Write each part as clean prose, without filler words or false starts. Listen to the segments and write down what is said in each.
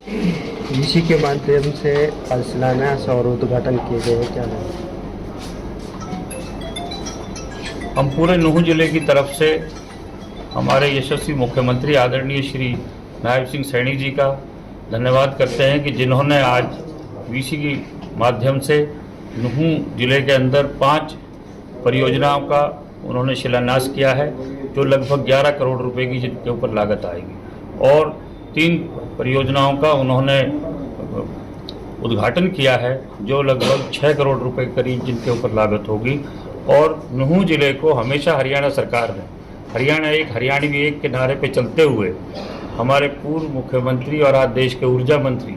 इसी के माध्यम से शिलान्यास और उद्घाटन किए गए हैं, क्या है? हम पूरे नूंह जिले की तरफ से हमारे यशस्वी मुख्यमंत्री आदरणीय श्री नायब सिंह सैनी जी का धन्यवाद करते हैं कि जिन्होंने आज वीसी के माध्यम से नूंह जिले के अंदर 5 परियोजनाओं का उन्होंने शिलान्यास किया है, जो लगभग 11 करोड़ रुपए की जिनके ऊपर लागत आएगी, और 3 परियोजनाओं का उन्होंने उद्घाटन किया है, जो लगभग 6 करोड़ रुपए करीब जिनके ऊपर लागत होगी। और नूंह जिले को हमेशा हरियाणा सरकार ने हरियाणा एक हरियाणवी एक के नारे पे चलते हुए हमारे पूर्व मुख्यमंत्री और आज देश के ऊर्जा मंत्री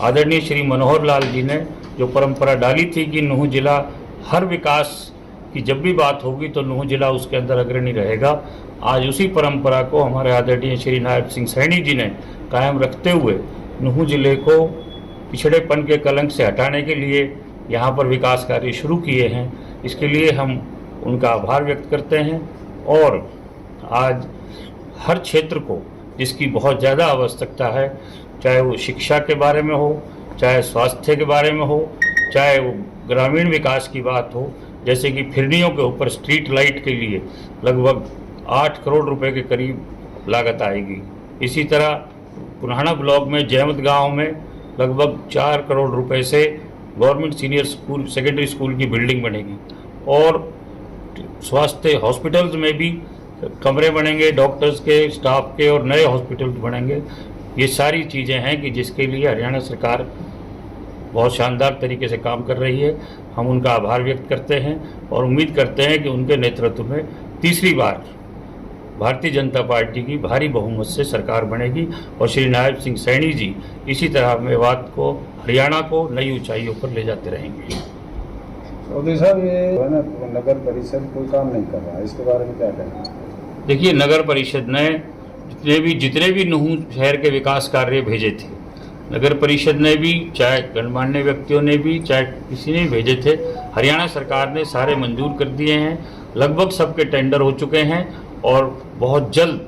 आदरणीय श्री मनोहर लाल जी ने जो परंपरा डाली थी कि नूंह जिला हर विकास की जब भी बात होगी तो नूंह जिला उसके अंदर अग्रणी रहेगा, आज उसी परंपरा को हमारे आदरणीय श्री नायब सिंह सैनी जी ने कायम रखते हुए नूंह जिले को पिछड़ेपन के कलंक से हटाने के लिए यहाँ पर विकास कार्य शुरू किए हैं। इसके लिए हम उनका आभार व्यक्त करते हैं और आज हर क्षेत्र को जिसकी बहुत ज़्यादा आवश्यकता है, चाहे वो शिक्षा के बारे में हो, चाहे स्वास्थ्य के बारे में हो, चाहे वो ग्रामीण विकास की बात हो, जैसे कि फिरनियों के ऊपर स्ट्रीट लाइट के लिए लगभग 8 करोड़ रुपए के करीब लागत आएगी। इसी तरह पुराना ब्लॉक में जयमत गांव में लगभग 4 करोड़ रुपए से government senior school secondary school की बिल्डिंग बनेगी, और स्वास्थ्य हॉस्पिटल्स में भी कमरे बनेंगे डॉक्टर्स के, स्टाफ के, और नए हॉस्पिटल्स बनेंगे। ये सारी चीज़ें हैं कि जिसके लिए हरियाणा सरकार बहुत शानदार तरीके से काम कर रही है। हम उनका आभार व्यक्त करते हैं और उम्मीद करते हैं कि उनके नेतृत्व में तीसरी बार भारतीय जनता पार्टी की भारी बहुमत से सरकार बनेगी और श्री नायब सिंह सैनी जी इसी तरह मेवात को, हरियाणा को नई ऊंचाइयों पर ले जाते रहेंगे। चौधरी साहब, ये नगर परिषद कोई काम नहीं कर रहा है, इसके बारे में क्या कहना है? देखिए, नगर परिषद ने जितने भी नूंह शहर के विकास कार्य भेजे थे, नगर परिषद ने भी, चाहे गणमान्य व्यक्तियों ने भी, चाहे किसी ने भेजे थे, हरियाणा सरकार ने सारे मंजूर कर दिए हैं। लगभग सबके टेंडर हो चुके हैं और बहुत जल्द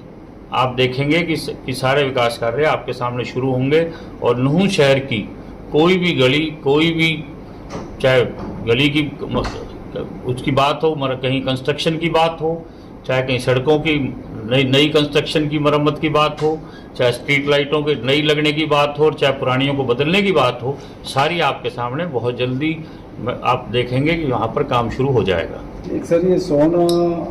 आप देखेंगे कि सारे विकास कार्य आपके सामने शुरू होंगे और नूंह शहर की कोई भी गली, कोई भी, चाहे गली की उसकी बात हो, कहीं कंस्ट्रक्शन की बात हो, चाहे कहीं सड़कों की नई कंस्ट्रक्शन की मरम्मत की बात हो, चाहे स्ट्रीट लाइटों के नई लगने की बात हो, चाहे पुरानियों को बदलने की बात हो, सारी आपके सामने बहुत जल्दी आप देखेंगे कि वहाँ पर काम शुरू हो जाएगा। एक सर, ये सोना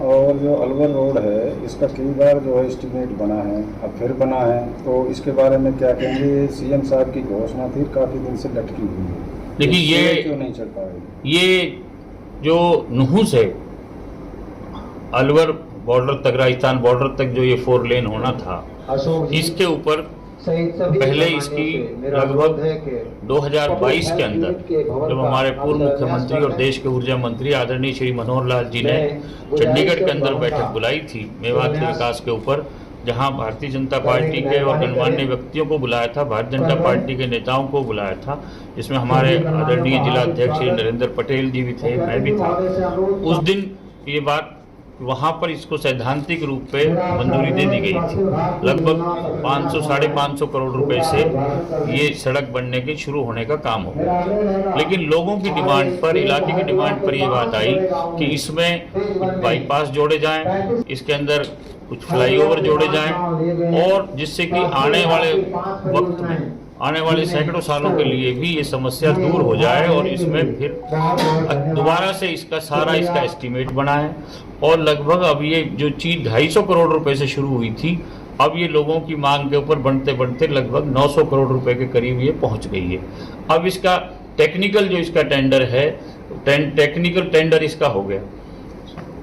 और जो अलवर रोड है, इसका कई बार जो है एस्टीमेट बना है, अब फिर बना है, तो इसके बारे में क्या कहेंगे? सीएम साहब की घोषणा थी, काफ़ी दिन से लटकी हुई है। देखिए, ये क्यों नहीं चल पाएगी? ये जो नूंह से अलवर बॉर्डर तक, राजस्थान बॉर्डर तक जो ये 4 लेन होना था, इसके ऊपर पहले इसकी लगभग 2022 के अंदर जब हमारे पूर्व मुख्यमंत्री और देश के ऊर्जा मंत्री आदरणीय श्री मनोहर लाल जी ने चंडीगढ़ के अंदर बैठक बुलाई थी मेवात के विकास के ऊपर, जहां भारतीय जनता पार्टी के और गणमान्य व्यक्तियों को बुलाया था, भारतीय जनता पार्टी के नेताओं को बुलाया था, जिसमें हमारे आदरणीय जिला अध्यक्ष श्री नरेंद्र पटेल जी भी थे, मैं भी था। उस दिन ये बात वहाँ पर इसको सैद्धांतिक रूप पे मंजूरी दे दी गई थी। लगभग 500-550 करोड़ रुपए से ये सड़क बनने के शुरू होने का काम हो गया, लेकिन लोगों की डिमांड पर, इलाके की डिमांड पर ये बात आई कि इसमें कुछ बाईपास जोड़े जाएं, इसके अंदर कुछ फ्लाईओवर जोड़े जाएं, और जिससे कि आने वाले वक्त में, आने वाले सैकड़ों सालों के लिए भी ये समस्या दूर हो जाए और इसमें फिर दोबारा से इसका एस्टीमेट बना है। और लगभग अब ये जो चीज़ 250 करोड़ रुपए से शुरू हुई थी, अब ये लोगों की मांग के ऊपर बढ़ते बढ़ते लगभग 900 करोड़ रुपए के करीब ये पहुंच गई है। अब इसका टेक्निकल जो इसका टेंडर है, टेक्निकल टेंडर इसका हो गया।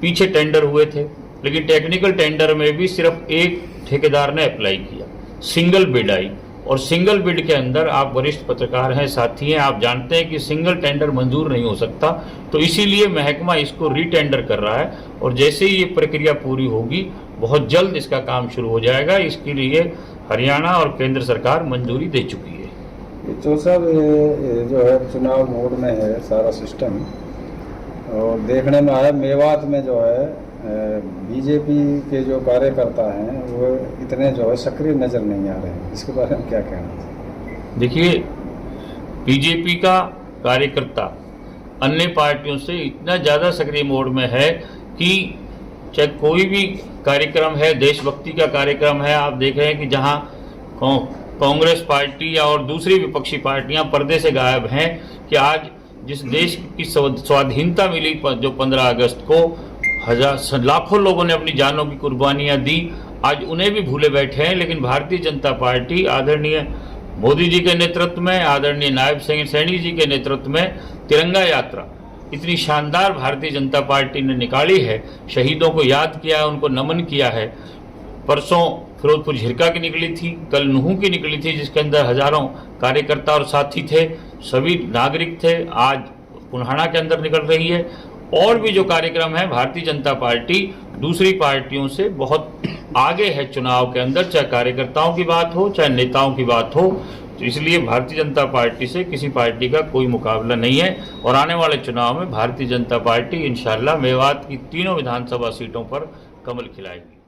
पीछे टेंडर हुए थे, लेकिन टेक्निकल टेंडर में भी सिर्फ एक ठेकेदार ने अप्लाई किया, सिंगल बिड आई, और सिंगल बिड के अंदर, आप वरिष्ठ पत्रकार हैं, साथी हैं, आप जानते हैं कि सिंगल टेंडर मंजूर नहीं हो सकता, तो इसीलिए महकमा इसको रीटेंडर कर रहा है और जैसे ही ये प्रक्रिया पूरी होगी बहुत जल्द इसका काम शुरू हो जाएगा। इसके लिए हरियाणा और केंद्र सरकार मंजूरी दे चुकी है। तो साहब, जो है चुनाव मोड में है सारा सिस्टम, और देखने में आया मेवात में जो है बीजेपी के जो कार्यकर्ता हैं वो इतने जो है सक्रिय नज़र नहीं आ रहे हैं, इसके बारे में क्या कहना है? देखिए, बीजेपी का कार्यकर्ता अन्य पार्टियों से इतना ज़्यादा सक्रिय मोड में है कि चाहे कोई भी कार्यक्रम है, देशभक्ति का कार्यक्रम है, आप देख रहे हैं कि जहां कांग्रेस पार्टी या और दूसरी विपक्षी पार्टियां पर्दे से गायब हैं, कि आज जिस देश की स्वाधीनता मिली जो 15 अगस्त को लाखों लोगों ने अपनी जानों की कुर्बानियां दी, आज उन्हें भी भूले बैठे हैं। लेकिन भारतीय जनता पार्टी आदरणीय मोदी जी के नेतृत्व में, आदरणीय नायब सैनी जी के नेतृत्व में तिरंगा यात्रा इतनी शानदार भारतीय जनता पार्टी ने निकाली है, शहीदों को याद किया है, उनको नमन किया है। परसों फिरोजपुर झिरका की निकली थी, कल नूहू की निकली थी, जिसके अंदर हजारों कार्यकर्ता और साथी थे, सभी नागरिक थे। आज पुन्हाड़ा के अंदर निकल रही है। और भी जो कार्यक्रम है, भारतीय जनता पार्टी दूसरी पार्टियों से बहुत आगे है चुनाव के अंदर, चाहे कार्यकर्ताओं की बात हो, चाहे नेताओं की बात हो। तो इसलिए भारतीय जनता पार्टी से किसी पार्टी का कोई मुकाबला नहीं है। और आने वाले चुनाव में भारतीय जनता पार्टी इंशाल्लाह मेवात की तीनों विधानसभा सीटों पर कमल खिलाएगी।